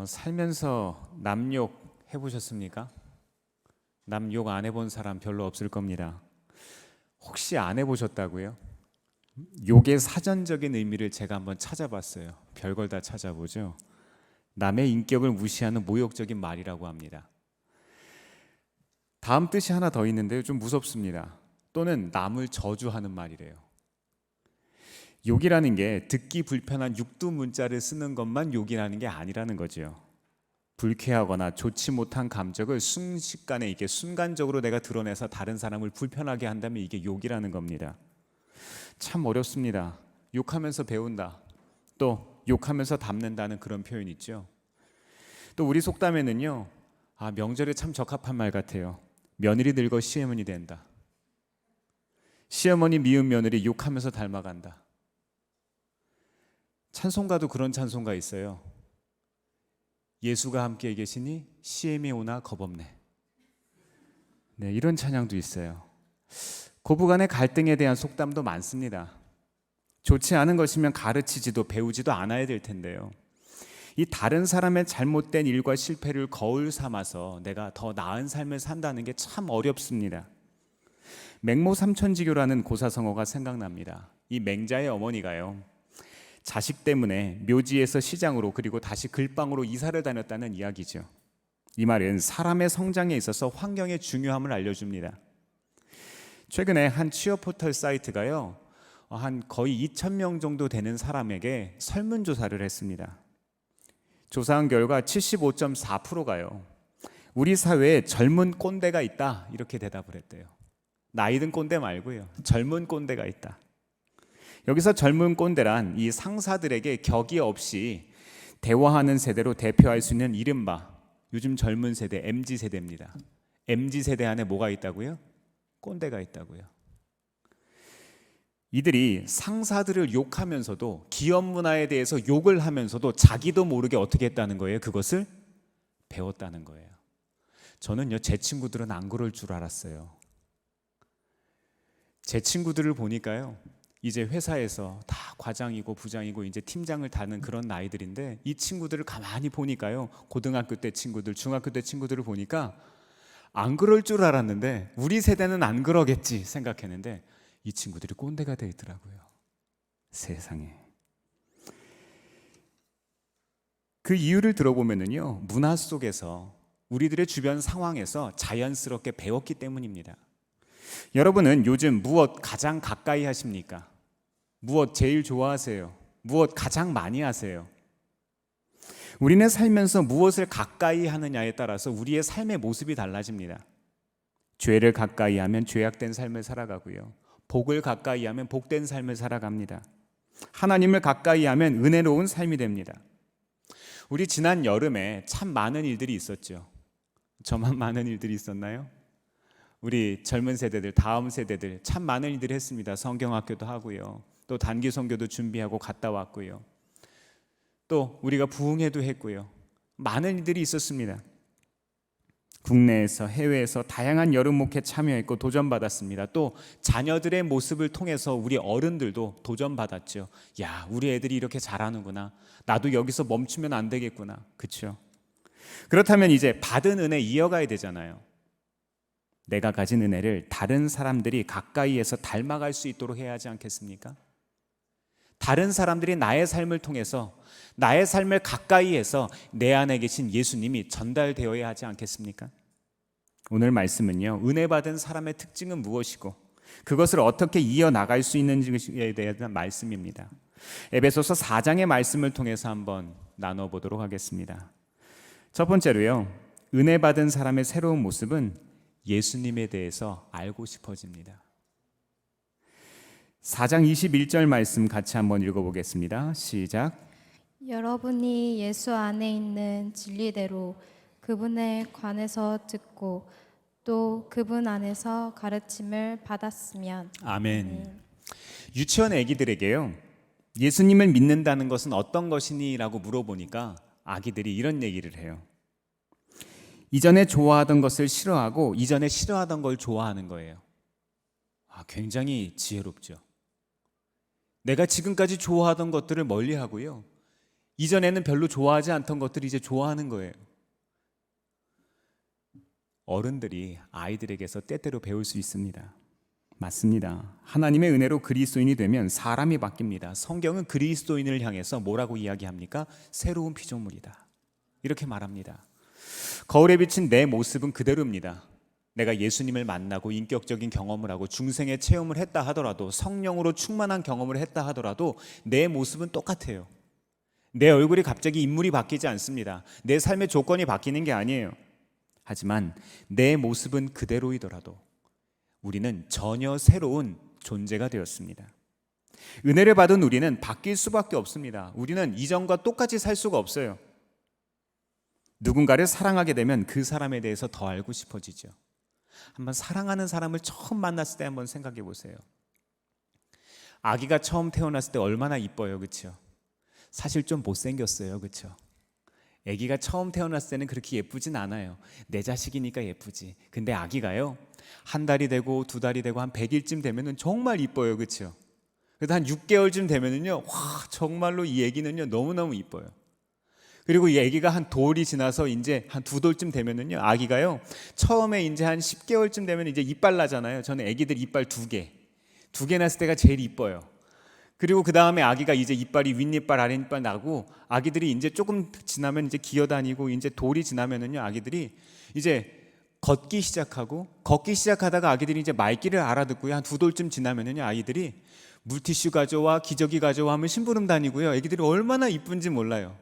살면서 남 욕 해보셨습니까? 남 욕 안 해본 사람 별로 없을 겁니다. 혹시 안 해보셨다고요? 욕의 사전적인 의미를 제가 한번 찾아봤어요. 별걸 다 찾아보죠. 남의 인격을 무시하는 모욕적인 말이라고 합니다. 다음 뜻이 하나 더 있는데요, 좀 무섭습니다. 또는 남을 저주하는 말이래요. 욕이라는 게 듣기 불편한 육두문자를 쓰는 것만 욕이라는 게 아니라는 거죠. 불쾌하거나 좋지 못한 감정을 순식간에 이게 순간적으로 내가 드러내서 다른 사람을 불편하게 한다면 이게 욕이라는 겁니다. 참 어렵습니다. 욕하면서 배운다, 또 욕하면서 담는다는 그런 표현 있죠. 또 우리 속담에는요, 명절에 참 적합한 말 같아요. 며느리 늙어 시어머니 된다. 시어머니 미운 며느리 욕하면서 닮아간다. 찬송가도 그런 찬송가 있어요. 예수가 함께 계시니 시엠이 오나 겁없네. 네, 이런 찬양도 있어요. 고부간의 갈등에 대한 속담도 많습니다. 좋지 않은 것이면 가르치지도 배우지도 않아야 될 텐데요. 이 다른 사람의 잘못된 일과 실패를 거울 삼아서 내가 더 나은 삶을 산다는 게 참 어렵습니다. 맹모 삼천지교라는 고사성어가 생각납니다. 이 맹자의 어머니가요, 자식 때문에 묘지에서 시장으로 그리고 다시 글방으로 이사를 다녔다는 이야기죠. 이 말은 사람의 성장에 있어서 환경의 중요함을 알려줍니다. 최근에 한 취업 포털 사이트가요, 한 거의 2,000명 정도 되는 사람에게 설문조사를 했습니다. 조사한 결과 75.4%가요, 우리 사회에 젊은 꼰대가 있다, 이렇게 대답을 했대요. 나이 든 꼰대 말고요, 젊은 꼰대가 있다. 여기서 젊은 꼰대란 이 상사들에게 격이 없이 대화하는 세대로 대표할 수 있는 이른바 요즘 젊은 세대 MZ세대입니다. MZ세대 안에 뭐가 있다고요? 꼰대가 있다고요. 이들이 상사들을 욕하면서도 기업 문화에 대해서 욕을 하면서도 자기도 모르게 어떻게 했다는 거예요? 그것을 배웠다는 거예요. 저는요, 제 친구들은 안 그럴 줄 알았어요. 제 친구들을 보니까요, 이제 회사에서 다 과장이고 부장이고 이제 팀장을 다는 그런 나이들인데, 이 친구들을 가만히 보니까요, 고등학교 때 친구들, 중학교 때 친구들을 보니까 안 그럴 줄 알았는데, 우리 세대는 안 그러겠지 생각했는데 이 친구들이 꼰대가 돼 있더라고요. 세상에. 그 이유를 들어보면은요, 문화 속에서 우리들의 주변 상황에서 자연스럽게 배웠기 때문입니다. 여러분은 요즘 무엇 가장 가까이 하십니까? 무엇 제일 좋아하세요? 무엇 가장 많이 하세요? 우리는 살면서 무엇을 가까이 하느냐에 따라서 우리의 삶의 모습이 달라집니다. 죄를 가까이 하면 죄악된 삶을 살아가고요, 복을 가까이 하면 복된 삶을 살아갑니다. 하나님을 가까이 하면 은혜로운 삶이 됩니다. 우리 지난 여름에 참 많은 일들이 있었죠. 저만 많은 일들이 있었나요? 우리 젊은 세대들, 다음 세대들 참 많은 일들을 했습니다. 성경학교도 하고요, 또 단기 선교도 준비하고 갔다 왔고요, 또 우리가 부흥회도 했고요. 많은 일들이 있었습니다. 국내에서 해외에서 다양한 여름 목회 참여했고 도전받았습니다. 또 자녀들의 모습을 통해서 우리 어른들도 도전받았죠. 야, 우리 애들이 이렇게 잘하는구나, 나도 여기서 멈추면 안 되겠구나. 그렇죠? 그렇다면 이제 받은 은혜 이어가야 되잖아요. 내가 가진 은혜를 다른 사람들이 가까이에서 닮아갈 수 있도록 해야 하지 않겠습니까? 다른 사람들이 나의 삶을 통해서, 나의 삶을 가까이에서 내 안에 계신 예수님이 전달되어야 하지 않겠습니까? 오늘 말씀은요, 은혜 받은 사람의 특징은 무엇이고 그것을 어떻게 이어나갈 수 있는지에 대한 말씀입니다. 에베소서 4장의 말씀을 통해서 한번 나눠보도록 하겠습니다. 첫 번째로요, 은혜 받은 사람의 새로운 모습은 예수님에 대해서 알고 싶어집니다. 4장 21절 말씀 같이 한번 읽어보겠습니다. 시작. 여러분이 예수 안에 있는 진리대로 그분에 관해서 듣고 또 그분 안에서 가르침을 받았으면. 아멘. 유치원 애기들에게요, 예수님을 믿는다는 것은 어떤 것이니? 라고 물어보니까 아기들이 이런 얘기를 해요. 이전에 좋아하던 것을 싫어하고 이전에 싫어하던 걸 좋아하는 거예요. 굉장히 지혜롭죠. 내가 지금까지 좋아하던 것들을 멀리하고요, 이전에는 별로 좋아하지 않던 것들을 이제 좋아하는 거예요. 어른들이 아이들에게서 때때로 배울 수 있습니다. 맞습니다. 하나님의 은혜로 그리스도인이 되면 사람이 바뀝니다. 성경은 그리스도인을 향해서 뭐라고 이야기합니까? 새로운 피조물이다. 이렇게 말합니다. 거울에 비친 내 모습은 그대로입니다. 내가 예수님을 만나고 인격적인 경험을 하고 중생의 체험을 했다 하더라도, 성령으로 충만한 경험을 했다 하더라도 내 모습은 똑같아요. 내 얼굴이 갑자기 인물이 바뀌지 않습니다. 내 삶의 조건이 바뀌는 게 아니에요. 하지만 내 모습은 그대로이더라도 우리는 전혀 새로운 존재가 되었습니다. 은혜를 받은 우리는 바뀔 수밖에 없습니다. 우리는 이전과 똑같이 살 수가 없어요. 누군가를 사랑하게 되면 그 사람에 대해서 더 알고 싶어지죠. 한번 사랑하는 사람을 처음 만났을 때 한번 생각해 보세요. 아기가 처음 태어났을 때 얼마나 이뻐요, 그렇죠? 사실 좀 못생겼어요, 그렇죠? 아기가 처음 태어났을 때는 그렇게 예쁘진 않아요. 내 자식이니까 예쁘지. 근데 아기가요, 한 달이 되고 두 달이 되고 한 100일쯤 되면은 정말 이뻐요, 그렇죠? 그래도 한 6개월쯤 되면은요, 와, 정말로 이 아기는요 너무너무 이뻐요. 그리고 이 아기가 한 돌이 지나서 이제 한 두 돌쯤 되면은요, 아기가요 처음에 이제 한 10개월쯤 되면 이제 이빨 나잖아요. 저는 아기들 이빨 두 개 났을 때가 제일 이뻐요. 그리고 그 다음에 아기가 이제 이빨이 윗이빨 아랫이빨 나고, 아기들이 이제 조금 지나면 이제 기어다니고, 이제 돌이 지나면은요 아기들이 이제 걷기 시작하다가 아기들이 이제 말귀를 알아듣고요, 한 두 돌쯤 지나면은요 아이들이 물티슈 가져와, 기저귀 가져와 하면 심부름 다니고요. 아기들이 얼마나 이쁜지 몰라요.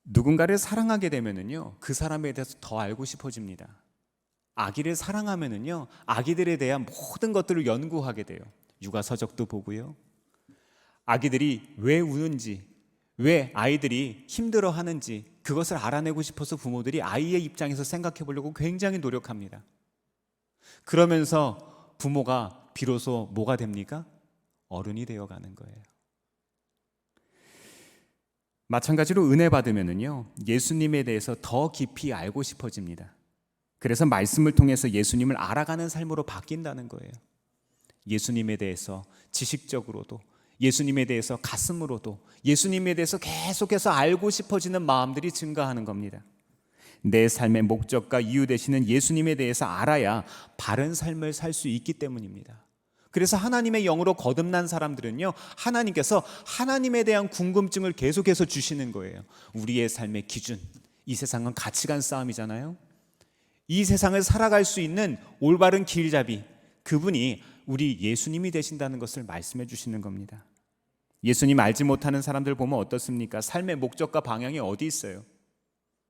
누군가를 사랑하게 되면은요 그 사람에 대해서 더 알고 싶어집니다. 아기를 사랑하면은요 아기들에 대한 모든 것들을 연구하게 돼요. 육아 서적도 보고요. 아기들이 왜 우는지, 왜 아이들이 힘들어하는지 그것을 알아내고 싶어서 부모들이 아이의 입장에서 생각해 보려고 굉장히 노력합니다. 그러면서 부모가 비로소 뭐가 됩니까? 어른이 되어가는 거예요. 마찬가지로 은혜 받으면은요 예수님에 대해서 더 깊이 알고 싶어집니다. 그래서 말씀을 통해서 예수님을 알아가는 삶으로 바뀐다는 거예요. 예수님에 대해서 지식적으로도, 예수님에 대해서 가슴으로도, 예수님에 대해서 계속해서 알고 싶어지는 마음들이 증가하는 겁니다. 내 삶의 목적과 이유 되시는 예수님에 대해서 알아야 바른 삶을 살 수 있기 때문입니다. 그래서 하나님의 영으로 거듭난 사람들은요 하나님께서 하나님에 대한 궁금증을 계속해서 주시는 거예요. 우리의 삶의 기준, 이 세상은 가치관 싸움이잖아요. 이 세상을 살아갈 수 있는 올바른 길잡이, 그분이 우리 예수님이 되신다는 것을 말씀해 주시는 겁니다. 예수님 알지 못하는 사람들 보면 어떻습니까? 삶의 목적과 방향이 어디 있어요?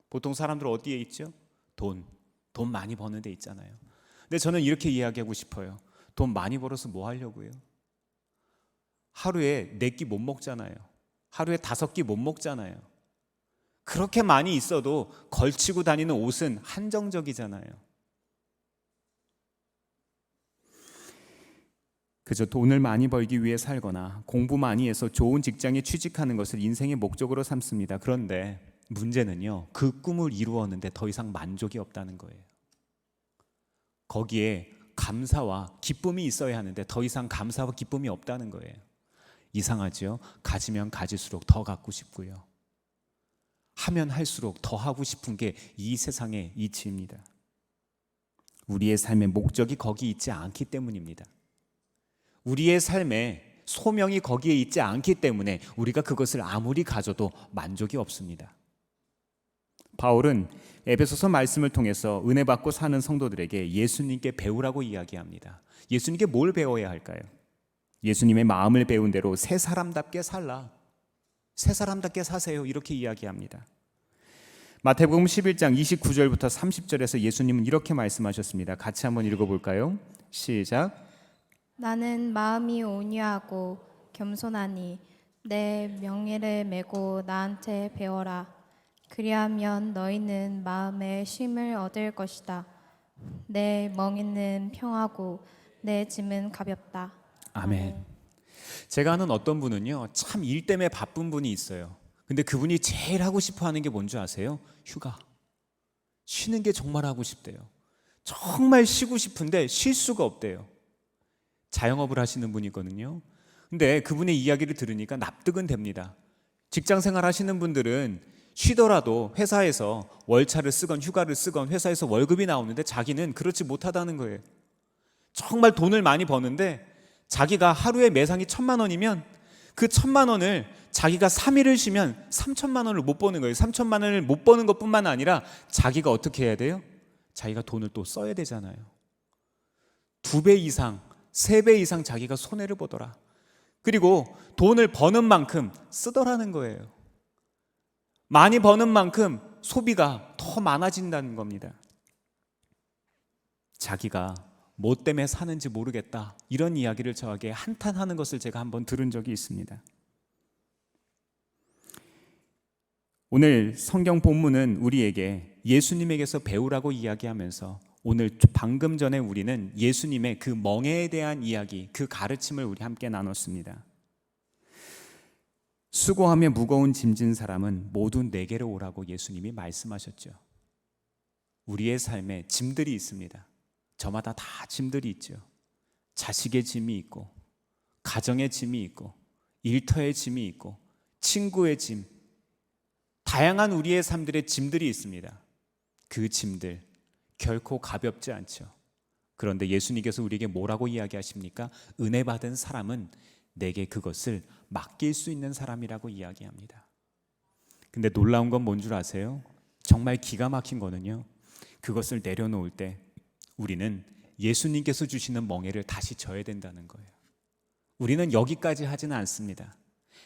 보통 사람들 어디에 있죠? 돈 많이 버는 데 있잖아요. 근데 저는 이렇게 이야기하고 싶어요. 돈 많이 벌어서 뭐 하려고요? 하루에 4끼 못 먹잖아요. 하루에 5끼 못 먹잖아요. 그렇게 많이 있어도 걸치고 다니는 옷은 한정적이잖아요. 그저 돈을 많이 벌기 위해 살거나 공부 많이 해서 좋은 직장에 취직하는 것을 인생의 목적으로 삼습니다. 그런데 문제는요, 그 꿈을 이루었는데 더 이상 만족이 없다는 거예요. 거기에 감사와 기쁨이 있어야 하는데 더 이상 감사와 기쁨이 없다는 거예요. 이상하죠? 가지면 가질수록 더 갖고 싶고요, 하면 할수록 더 하고 싶은 게 이 세상의 이치입니다. 우리의 삶의 목적이 거기 있지 않기 때문입니다. 우리의 삶의 소명이 거기에 있지 않기 때문에 우리가 그것을 아무리 가져도 만족이 없습니다. 바울은 에베소서 말씀을 통해서 은혜 받고 사는 성도들에게 예수님께 배우라고 이야기합니다. 예수님께 뭘 배워야 할까요? 예수님의 마음을 배운 대로 새 사람답게 살라, 새 사람답게 사세요, 이렇게 이야기합니다. 마태복음 11장 29절부터 30절에서 예수님은 이렇게 말씀하셨습니다. 같이 한번 읽어볼까요? 시작. 나는 마음이 온유하고 겸손하니 내 명예를 메고 나한테 배워라. 그리하면 너희는 마음의 쉼을 얻을 것이다. 내 멍에는 평하고 내 짐은 가볍다. 아멘. 제가 아는 어떤 분은요, 참 일 때문에 바쁜 분이 있어요. 근데 그분이 제일 하고 싶어 하는 게 뭔지 아세요? 휴가. 쉬는 게 정말 하고 싶대요. 정말 쉬고 싶은데 쉴 수가 없대요. 자영업을 하시는 분이거든요. 근데 그분의 이야기를 들으니까 납득은 됩니다. 직장 생활 하시는 분들은 쉬더라도 회사에서 월차를 쓰건 휴가를 쓰건 회사에서 월급이 나오는데 자기는 그렇지 못하다는 거예요. 정말 돈을 많이 버는데 자기가 하루에 매상이 1,000만 원이면 그 1,000만 원을 자기가 3일을 쉬면 3,000만 원을 못 버는 거예요. 3,000만 원을 못 버는 것뿐만 아니라 자기가 어떻게 해야 돼요? 자기가 돈을 또 써야 되잖아요. 2배 이상, 3배 이상 자기가 손해를 보더라. 그리고 돈을 버는 만큼 쓰더라는 거예요. 많이 버는 만큼 소비가 더 많아진다는 겁니다. 자기가 뭐 때문에 사는지 모르겠다, 이런 이야기를 저에게 한탄하는 것을 제가 한번 들은 적이 있습니다. 오늘 성경 본문은 우리에게 예수님에게서 배우라고 이야기하면서 오늘 방금 전에 우리는 예수님의 그 멍에에 대한 이야기, 그 가르침을 우리 함께 나눴습니다. 수고하며 무거운 짐진 사람은 모두 내게로 오라고 예수님이 말씀하셨죠. 우리의 삶에 짐들이 있습니다. 저마다 다 짐들이 있죠. 자식의 짐이 있고, 가정의 짐이 있고, 일터의 짐이 있고, 친구의 짐, 다양한 우리의 삶들의 짐들이 있습니다. 그 짐들 결코 가볍지 않죠. 그런데 예수님께서 우리에게 뭐라고 이야기하십니까? 은혜 받은 사람은 내게 그것을 맡길 수 있는 사람이라고 이야기합니다. 근데 놀라운 건 뭔 줄 아세요? 정말 기가 막힌 거는요, 그것을 내려놓을 때 우리는 예수님께서 주시는 멍에를 다시 져야 된다는 거예요. 우리는 여기까지 하지는 않습니다.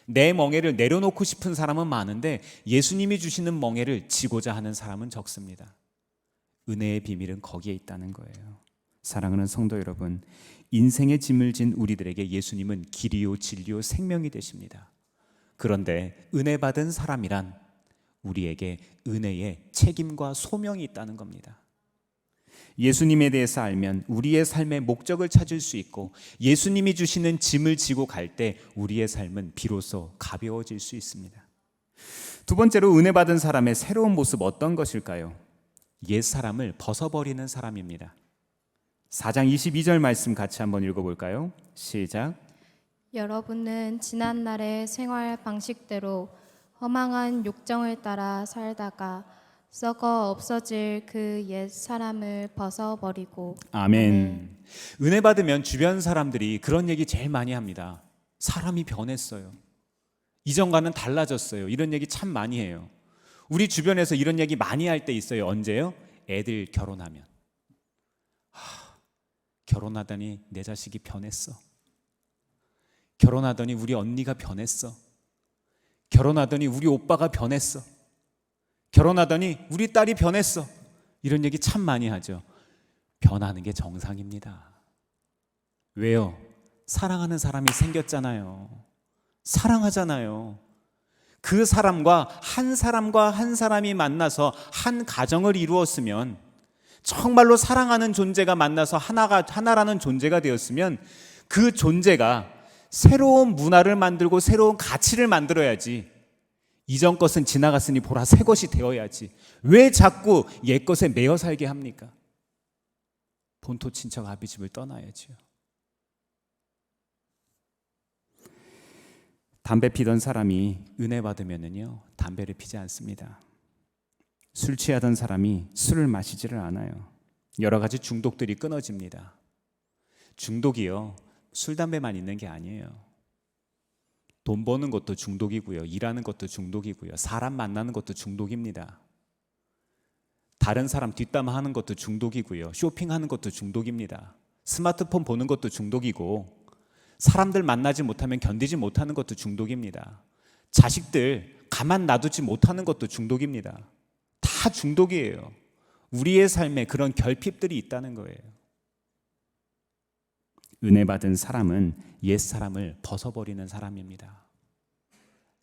내 멍에를 내려놓고 싶은 사람은 많은데 예수님이 주시는 멍에를 지고자 하는 사람은 적습니다. 은혜의 비밀은 거기에 있다는 거예요. 사랑하는 성도 여러분, 인생의 짐을 진 우리들에게 예수님은 길이요 진리요 생명이 되십니다. 그런데 은혜 받은 사람이란 우리에게 은혜의 책임과 소명이 있다는 겁니다. 예수님에 대해서 알면 우리의 삶의 목적을 찾을 수 있고, 예수님이 주시는 짐을 지고 갈 때 우리의 삶은 비로소 가벼워질 수 있습니다. 두 번째로 은혜 받은 사람의 새로운 모습, 어떤 것일까요? 옛 사람을 벗어버리는 사람입니다. 4장 22절 말씀 같이 한번 읽어볼까요? 시작. 여러분은 지난날의 생활 방식대로 허망한 욕정을 따라 살다가 썩어 없어질 그 옛 사람을 벗어버리고. 아멘. 은혜 받으면 주변 사람들이 그런 얘기 제일 많이 합니다. 사람이 변했어요. 이전과는 달라졌어요. 이런 얘기 참 많이 해요. 우리 주변에서 이런 얘기 많이 할 때 있어요. 언제요? 애들 결혼하면. 결혼하더니 내 자식이 변했어. 결혼하더니 우리 언니가 변했어. 결혼하더니 우리 오빠가 변했어. 결혼하더니 우리 딸이 변했어. 이런 얘기 참 많이 하죠. 변하는 게 정상입니다. 왜요? 사랑하는 사람이 생겼잖아요. 사랑하잖아요. 그 사람과 한 사람이 만나서 한 가정을 이루었으면, 정말로 사랑하는 존재가 만나서 하나라는 존재가 되었으면 그 존재가 새로운 문화를 만들고 새로운 가치를 만들어야지, 이전 것은 지나갔으니 보라 새 것이 되어야지, 왜 자꾸 옛 것에 매여 살게 합니까? 본토 친척 아비집을 떠나야지요. 담배 피던 사람이 은혜 받으면은요, 담배를 피지 않습니다. 술 취하던 사람이 술을 마시지를 않아요. 여러 가지 중독들이 끊어집니다. 중독이요, 술, 담배만 있는 게 아니에요. 돈 버는 것도 중독이고요, 일하는 것도 중독이고요, 사람 만나는 것도 중독입니다. 다른 사람 뒷담화하는 것도 중독이고요, 쇼핑하는 것도 중독입니다. 스마트폰 보는 것도 중독이고, 사람들 만나지 못하면 견디지 못하는 것도 중독입니다. 자식들 가만 놔두지 못하는 것도 중독입니다. 다 중독이에요. 우리의 삶에 그런 결핍들이 있다는 거예요. 은혜 받은 사람은 옛 사람을 벗어버리는 사람입니다.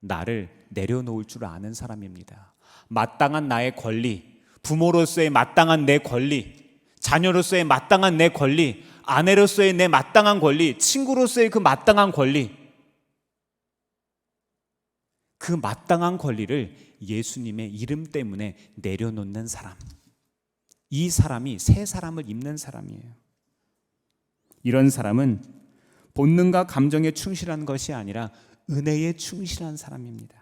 나를 내려놓을 줄 아는 사람입니다. 마땅한 나의 권리, 부모로서의 마땅한 내 권리, 자녀로서의 마땅한 내 권리, 아내로서의 내 마땅한 권리, 친구로서의 그 마땅한 권리, 그 마땅한 권리를 예수님의 이름 때문에 내려놓는 사람, 이 사람이 새 사람을 입는 사람이에요. 이런 사람은 본능과 감정에 충실한 것이 아니라 은혜에 충실한 사람입니다.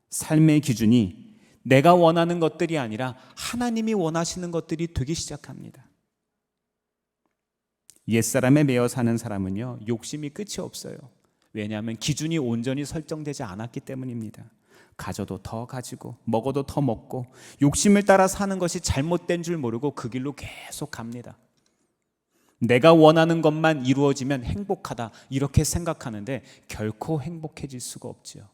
삶의 기준이 내가 원하는 것들이 아니라 하나님이 원하시는 것들이 되기 시작합니다. 옛사람에 매여 사는 사람은요, 욕심이 끝이 없어요. 왜냐하면 기준이 온전히 설정되지 않았기 때문입니다. 가져도 더 가지고 먹어도 더 먹고 욕심을 따라 사는 것이 잘못된 줄 모르고 그 길로 계속 갑니다. 내가 원하는 것만 이루어지면 행복하다 이렇게 생각하는데 결코 행복해질 수가 없지요.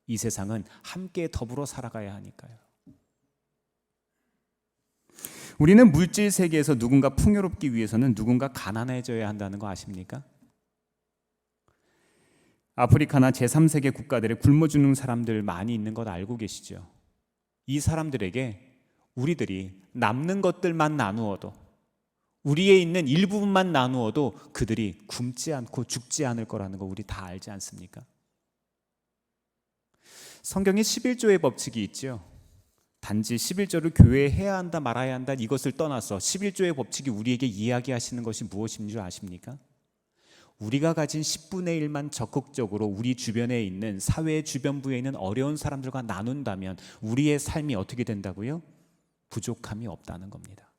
이 세상은 함께 더불어 살아가야 하니까요. 우리는 물질 세계에서 누군가 풍요롭기 위해서는 누군가 가난해져야 한다는 거 아십니까? 아프리카나 제3세계 국가들에 굶어 죽는 사람들 많이 있는 것 알고 계시죠? 이 사람들에게 우리들이 남는 것들만 나누어도, 우리에 있는 일부분만 나누어도 그들이 굶지 않고 죽지 않을 거라는 거 우리 다 알지 않습니까? 성경에 11조의 법칙이 있죠. 단지 11조를 교회에 해야 한다 말아야 한다 이것을 떠나서 11조의 법칙이 우리에게 이야기하시는 것이 무엇인 줄 아십니까? 우리가 가진 10분의 1만 적극적으로 우리 주변에 있는 사회 주변부에 있는 어려운 사람들과 나눈다면 우리의 삶이 어떻게 된다고요? 부족함이 없다는 겁니다.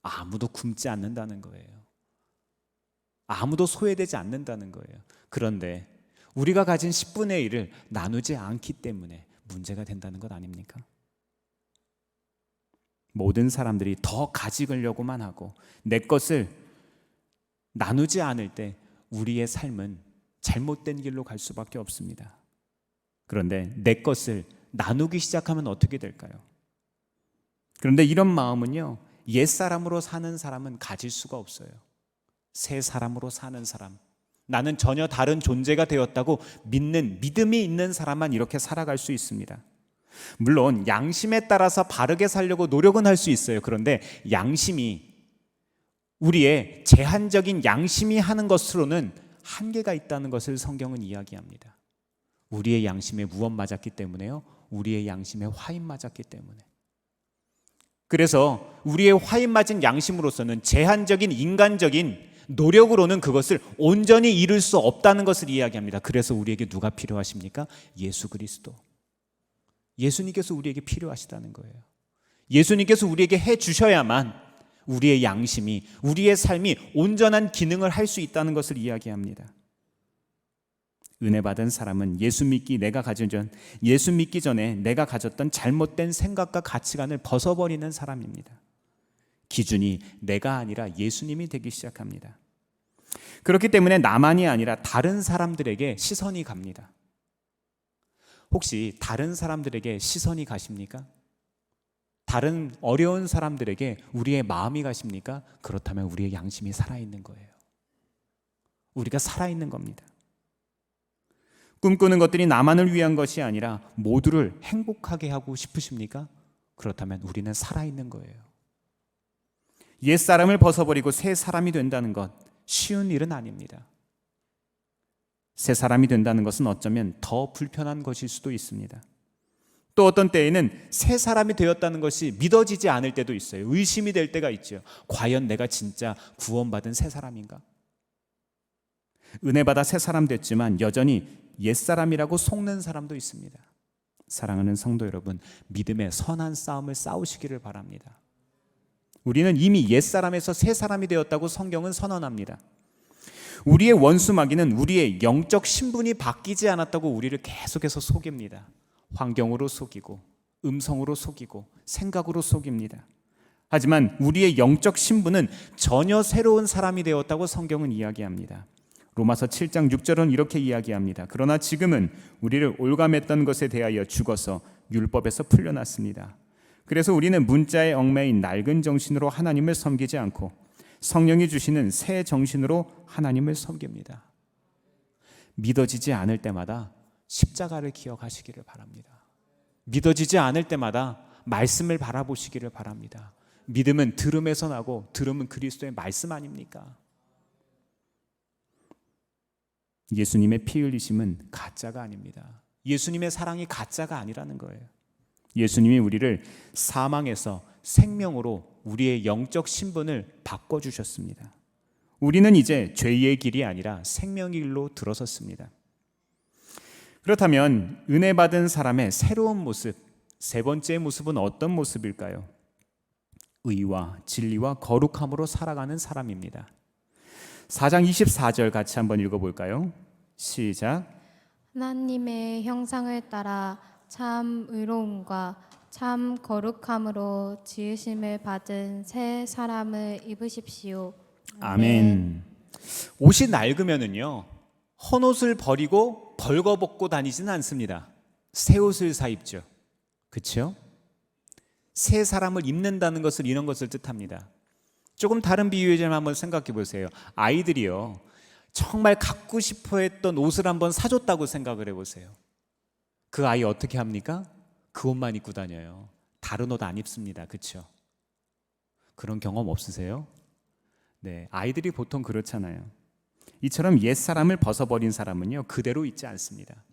아무도 굶지 않는다는 거예요. 아무도 소외되지 않는다는 거예요. 그런데 우리가 가진 10분의 1을 나누지 않기 때문에 문제가 된다는 것 아닙니까? 모든 사람들이 더 가지려고만 하고 내 것을 나누지 않을 때 우리의 삶은 잘못된 길로 갈 수밖에 없습니다. 그런데 내 것을 나누기 시작하면 어떻게 될까요? 그런데 이런 마음은요, 옛사람으로 사는 사람은 가질 수가 없어요. 새 사람으로 사는 사람, 나는 전혀 다른 존재가 되었다고 믿는 믿음이 있는 사람만 이렇게 살아갈 수 있습니다. 물론 양심에 따라서 바르게 살려고 노력은 할 수 있어요. 그런데 양심이, 우리의 제한적인 양심이 하는 것으로는 한계가 있다는 것을 성경은 이야기합니다. 우리의 양심에 무엇 맞았기 때문에요? 우리의 양심에 화인 맞았기 때문에. 그래서 우리의 화인 맞은 양심으로서는 제한적인 인간적인 노력으로는 그것을 온전히 이룰 수 없다는 것을 이야기합니다. 그래서 우리에게 누가 필요하십니까? 예수 그리스도. 예수님께서 우리에게 필요하시다는 거예요. 예수님께서 우리에게 해 주셔야만 우리의 양심이, 우리의 삶이 온전한 기능을 할 수 있다는 것을 이야기합니다. 은혜 받은 사람은 예수 믿기 전에 내가 가졌던 잘못된 생각과 가치관을 벗어버리는 사람입니다. 기준이 내가 아니라 예수님이 되기 시작합니다. 그렇기 때문에 나만이 아니라 다른 사람들에게 시선이 갑니다. 혹시 다른 사람들에게 시선이 가십니까? 다른 어려운 사람들에게 우리의 마음이 가십니까? 그렇다면 우리의 양심이 살아있는 거예요. 우리가 살아있는 겁니다. 꿈꾸는 것들이 나만을 위한 것이 아니라 모두를 행복하게 하고 싶으십니까? 그렇다면 우리는 살아있는 거예요. 옛사람을 벗어버리고 새 사람이 된다는 것 쉬운 일은 아닙니다. 새 사람이 된다는 것은 어쩌면 더 불편한 것일 수도 있습니다. 또 어떤 때에는 새 사람이 되었다는 것이 믿어지지 않을 때도 있어요. 의심이 될 때가 있죠. 과연 내가 진짜 구원받은 새 사람인가? 은혜 받아 새 사람 됐지만 여전히 옛사람이라고 속는 사람도 있습니다. 사랑하는 성도 여러분, 믿음의 선한 싸움을 싸우시기를 바랍니다. 우리는 이미 옛사람에서 새 사람이 되었다고 성경은 선언합니다. 우리의 원수 마귀는 우리의 영적 신분이 바뀌지 않았다고 우리를 계속해서 속입니다. 환경으로 속이고 음성으로 속이고 생각으로 속입니다. 하지만 우리의 영적 신분은 전혀 새로운 사람이 되었다고 성경은 이야기합니다. 로마서 7장 6절은 이렇게 이야기합니다. 그러나 지금은 우리를 올감했던 것에 대하여 죽어서 율법에서 풀려났습니다. 그래서 우리는 문자에 얽매인 낡은 정신으로 하나님을 섬기지 않고 성령이 주시는 새 정신으로 하나님을 섬깁니다. 믿어지지 않을 때마다 십자가를 기억하시기를 바랍니다. 믿어지지 않을 때마다 말씀을 바라보시기를 바랍니다. 믿음은 들음에서 나고 들음은 그리스도의 말씀 아닙니까? 예수님의 피 흘리심은 가짜가 아닙니다. 예수님의 사랑이 가짜가 아니라는 거예요. 예수님이 우리를 사망에서 생명으로 우리의 영적 신분을 바꿔주셨습니다. 우리는 이제 죄의 길이 아니라 생명의 길로 들어섰습니다. 그렇다면 은혜 받은 사람의 새로운 모습, 세 번째 모습은 어떤 모습일까요? 의와 진리와 거룩함으로 살아가는 사람입니다. 4장 24절 같이 한번 읽어볼까요? 시작. 하나님의 형상을 따라 참 의로움과 참 거룩함으로 지으심을 받은 새 사람을 입으십시오. 아멘. 옷이 낡으면은요, 헌옷을 버리고 벌거벗고 다니지는 않습니다. 새 옷을 사 입죠. 그렇죠? 새 사람을 입는다는 것을 이런 것을 뜻합니다. 조금 다른 비유를 한번 생각해 보세요. 아이들이요, 정말 갖고 싶어 했던 옷을 한번 사줬다고 생각을 해보세요. 그 아이 어떻게 합니까? 그 옷만 입고 다녀요. 다른 옷 안 입습니다. 그렇죠? 그런 경험 없으세요? 네, 아이들이 보통 그렇잖아요. 이처럼 옛사람을 벗어버린 사람은요, 그대로 있지 않습니다.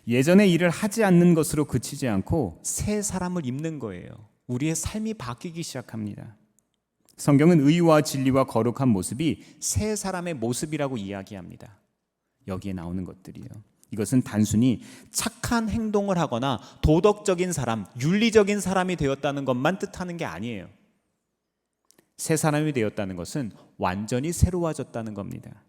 예전의 일을 하지 않는 것으로 그치지 않고 새 사람을 입는 거예요. 우리의 삶이 바뀌기 시작합니다. 성경은 의와 진리와 거룩한 모습이 새 사람의 모습이라고 이야기합니다. 여기에 나오는 것들이요, 이것은 단순히 착한 행동을 하거나 도덕적인 사람, 윤리적인 사람이 되었다는 것만 뜻하는 게 아니에요. 새 사람이 되었다는 것은 완전히 새로워졌다는 겁니다.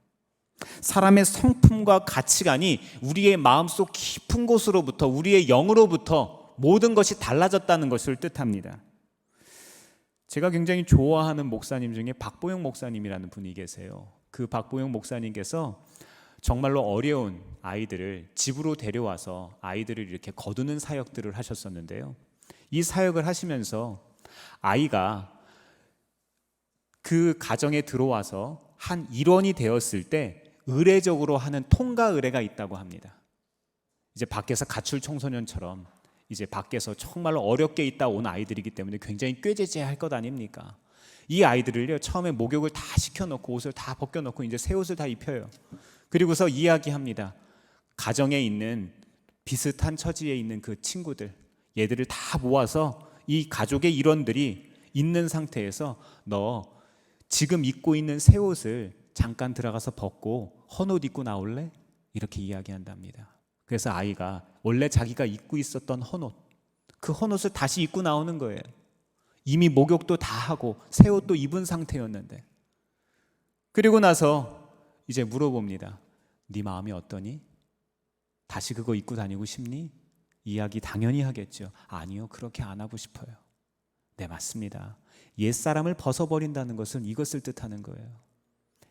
사람의 성품과 가치관이 우리의 마음속 깊은 곳으로부터, 우리의 영으로부터 모든 것이 달라졌다는 것을 뜻합니다. 제가 굉장히 좋아하는 목사님 중에 박보영 목사님이라는 분이 계세요. 그 박보영 목사님께서 정말로 어려운 아이들을 집으로 데려와서 아이들을 이렇게 거두는 사역들을 하셨었는데요. 이 사역을 하시면서 아이가 그 가정에 들어와서 한 일원이 되었을 때 의례적으로 하는 통가 의례가 있다고 합니다. 이제 밖에서 가출 청소년처럼 이제 밖에서 정말로 어렵게 있다 온 아이들이기 때문에 굉장히 꾀죄죄할 것 아닙니까? 이 아이들을요, 처음에 목욕을 다 시켜놓고 옷을 다 벗겨놓고 이제 새 옷을 다 입혀요. 그리고서 이야기합니다. 가정에 있는 비슷한 처지에 있는 그 친구들, 얘들을 다 모아서 이 가족의 일원들이 있는 상태에서 너 지금 입고 있는 새 옷을 잠깐 들어가서 벗고 헌옷 입고 나올래? 이렇게 이야기한답니다. 그래서 아이가 원래 자기가 입고 있었던 헌옷, 그 헌옷을 다시 입고 나오는 거예요. 이미 목욕도 다 하고 새 옷도 입은 상태였는데. 그리고 나서 이제 물어봅니다. 네 마음이 어떠니? 다시 그거 입고 다니고 싶니? 이야기 당연히 하겠죠. 아니요, 그렇게 안 하고 싶어요. 네, 맞습니다. 옛사람을 벗어버린다는 것은 이것을 뜻하는 거예요.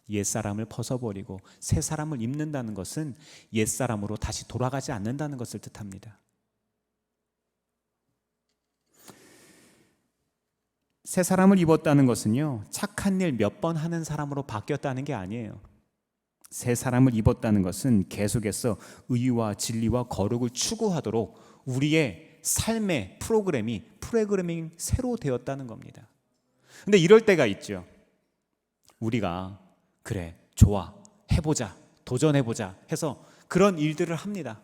옛사람을 벗어버리고 새 사람을 입는다는 것은 옛사람으로 다시 돌아가지 않는다는 것을 뜻합니다. 새 사람을 입었다는 것은요, 착한 일 몇 번 하는 사람으로 바뀌었다는 게 아니에요. 새 사람을 입었다는 것은 계속해서 의와 진리와 거룩을 추구하도록 우리의 삶의 프로그래밍 새로 되었다는 겁니다. 근데 이럴 때가 있죠. 우리가 그래, 좋아, 해보자, 도전해보자 해서 그런 일들을 합니다.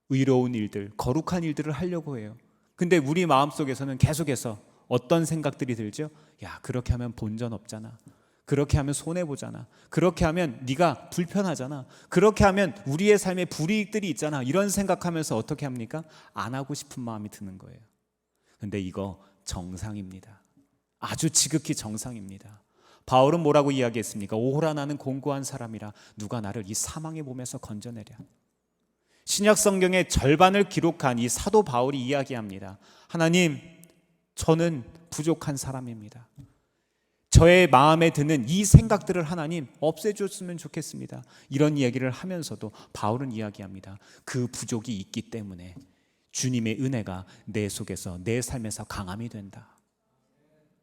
의로운 일들, 거룩한 일들을 하려고 해요. 근데 우리 마음속에서는 계속해서 어떤 생각들이 들죠? 야, 그렇게 하면 본전 없잖아. 그렇게 하면 손해보잖아. 그렇게 하면 네가 불편하잖아. 그렇게 하면 우리의 삶에 불이익들이 있잖아. 이런 생각하면서 어떻게 합니까? 안 하고 싶은 마음이 드는 거예요. 근데 이거 정상입니다. 아주 지극히 정상입니다. 바울은 뭐라고 이야기했습니까? 오호라 나는 공고한 사람이라 누가 나를 이 사망의 몸에서 건져내랴. 신약 성경의 절반을 기록한 이 사도 바울이 이야기합니다. 하나님, 저는 부족한 사람입니다. 저의 마음에 드는 이 생각들을 하나님 없애줬으면 좋겠습니다. 이런 이야기를 하면서도 바울은 이야기합니다. 그 부족이 있기 때문에 주님의 은혜가 내 속에서, 내 삶에서 강함이 된다.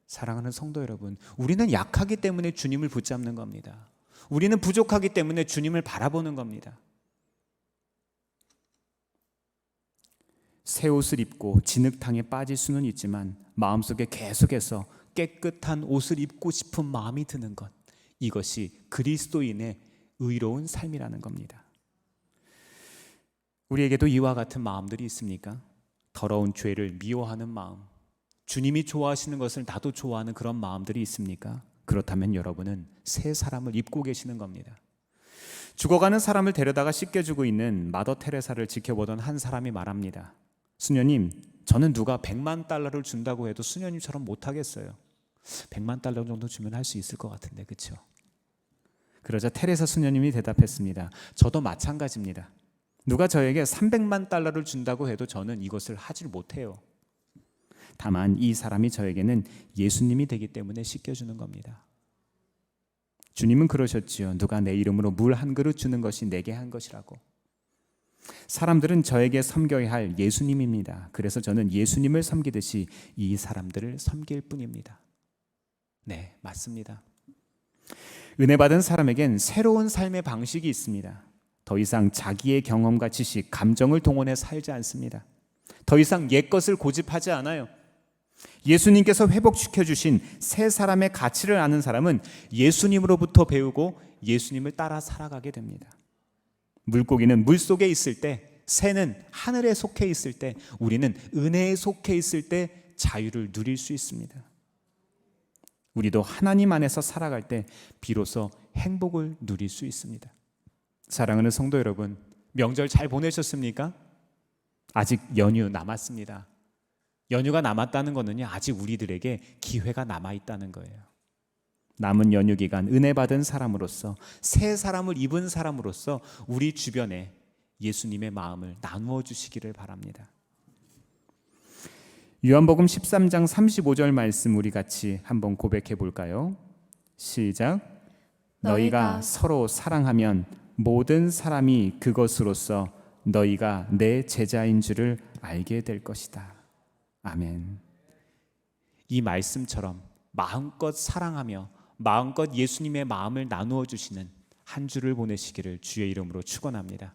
사랑하는 성도 여러분, 우리는 약하기 때문에 주님을 붙잡는 겁니다. 우리는 부족하기 때문에 주님을 바라보는 겁니다. 새 옷을 입고 진흙탕에 빠질 수는 있지만 마음속에 계속해서 깨끗한 옷을 입고 싶은 마음이 드는 것, 이것이 그리스도인의 의로운 삶이라는 겁니다. 우리에게도 이와 같은 마음들이 있습니까? 더러운 죄를 미워하는 마음, 주님이 좋아하시는 것을 나도 좋아하는 그런 마음들이 있습니까? 그렇다면 여러분은 새 사람을 입고 계시는 겁니다. 죽어가는 사람을 데려다가 씻겨주고 있는 마더 테레사를 지켜보던 한 사람이 말합니다. 수녀님, 저는 누가 100만 달러를 준다고 해도 수녀님처럼 못하겠어요. 100만 달러 정도 주면 할 수 있을 것 같은데, 그렇죠? 그러자 테레사 수녀님이 대답했습니다. 저도 마찬가지입니다. 누가 저에게 300만 달러를 준다고 해도 저는 이것을 하질 못해요. 다만 이 사람이 저에게는 예수님이 되기 때문에 씻겨주는 겁니다. 주님은 그러셨지요. 누가 내 이름으로 물 한 그릇 주는 것이 내게 한 것이라고. 사람들은 저에게 섬겨야 할 예수님입니다. 그래서 저는 예수님을 섬기듯이 이 사람들을 섬길 뿐입니다. 네, 맞습니다. 은혜 받은 사람에겐 새로운 삶의 방식이 있습니다. 더 이상 자기의 경험과 지식, 감정을 동원해 살지 않습니다. 더 이상 옛것을 고집하지 않아요. 예수님께서 회복시켜 주신 새 사람의 가치를 아는 사람은 예수님으로부터 배우고 예수님을 따라 살아가게 됩니다. 물고기는 물속에 있을 때, 새는 하늘에 속해 있을 때, 우리는 은혜에 속해 있을 때 자유를 누릴 수 있습니다. 우리도 하나님 안에서 살아갈 때 비로소 행복을 누릴 수 있습니다. 사랑하는 성도 여러분, 명절 잘 보내셨습니까? 아직 연휴 남았습니다. 연휴가 남았다는 것은요, 아직 우리들에게 기회가 남아있다는 거예요. 남은 연휴 기간 은혜 받은 사람으로서, 새 사람을 입은 사람으로서 우리 주변에 예수님의 마음을 나누어 주시기를 바랍니다. 요한복음 13장 35절 말씀 우리 같이 한번 고백해 볼까요? 시작. 너희가 서로 사랑하면 모든 사람이 그것으로서 너희가 내 제자인 줄을 알게 될 것이다. 아멘. 이 말씀처럼 마음껏 사랑하며 마음껏 예수님의 마음을 나누어 주시는 한 주를 보내시기를 주의 이름으로 축원합니다.